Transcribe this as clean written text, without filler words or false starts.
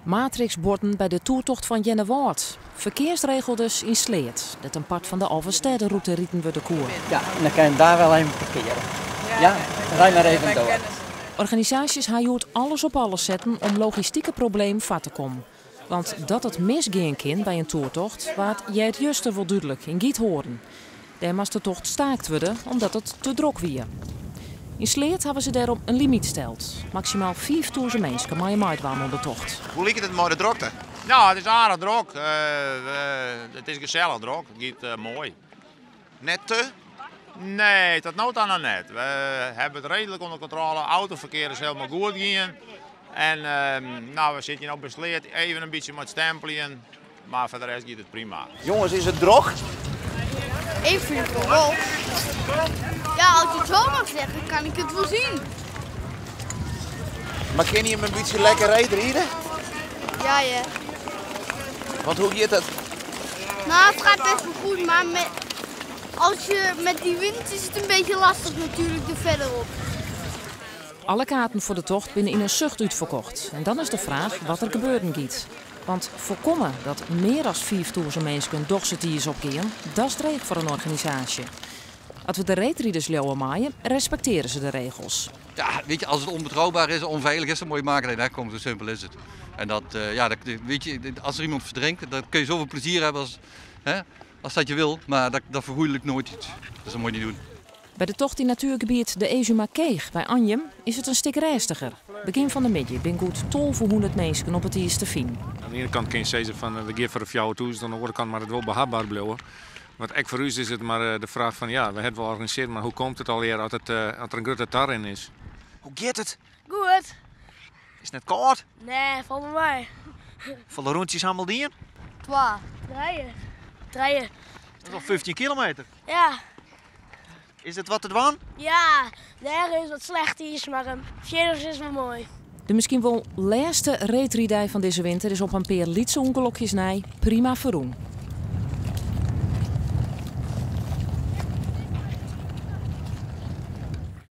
Matrixborden bij de toertocht van Jennewaard. Verkeersregel dus in Sleert. Dat een part van de Alverstedenroute rieten we de koer. Ja, en dan kan je daar wel even parkeren. Ja, rij maar even door. Organisaties gaan alles op alles zetten om logistieke problemen vat te komen. Want dat het misgaan kan bij een toertocht, waard jij het juster wel duidelijk in Giet horen. Daar moest de tocht staakt worden omdat het te druk was. In Sleert hebben ze daarop een limiet gesteld. Maximaal 5000 mensen maar je waren op de tocht. Hoe lijkt het met de drukte? Nou, het is aardig druk. Het is gezellig druk. Het gaat mooi. Net te? Nee, tot nu toe nog net. We hebben het redelijk onder controle. Autoverkeer is helemaal goed gegaan. En nou, we zitten op besleerd even een beetje met stempelen. Maar voor de rest gaat het prima. Jongens, is het droog? Ik vind het wel. Ja, als je het zo mag zeggen, kan ik het wel zien. Maar kun je hem een beetje lekker rijden? Ja, ja. Want hoe gaat het? Nou, het gaat best wel goed, maar als je met die wind is het een beetje lastig natuurlijk er verderop. Alle kaarten voor de tocht binnen in een zucht uitverkocht. En dan is de vraag wat er gebeuren gaat. Want voorkomen dat meer dan 5000 mensen dagsettiers opgaan, dat is dreig voor een organisatie. Als we de reetrieders leeuwen maaien, respecteren ze de regels. Ja, weet je, als het onbetrouwbaar is, onveilig is, dan moet je maken dat je daar komt. Zo simpel is het. En dat, weet je, als er iemand verdrinkt, dan kun je zoveel plezier hebben als dat je wil. Maar dat vergoeilijkt nooit iets. Dus dat moet je niet doen. Bij de tocht in natuurgebied de Ezumakeeg bij Anjem is het een stuk rustiger. Begin van de middag ben goed 1200 mensen op het eerste fin. Aan de ene kant kun je zeggen van we gaan voor de fjouwer toe, dus aan de andere kant maar het wel behapbaar blijven. Want echt voor u is het maar de vraag van ja, we hebben wel georganiseerd, maar hoe komt het alweer als er een grote tar in is? Hoe gaat het? Goed. Is het net koud? Nee, volgens mij. Van de rondjes allemaal dienen? 2. Draaien. Dat is al 15 kilometer. Ja. Is het wat te doen? Ja, daar is wat slecht is, maar verder is wel mooi. De misschien wel laatste reetriedij van deze winter is op een paar lietse ongelukjes prima verroen.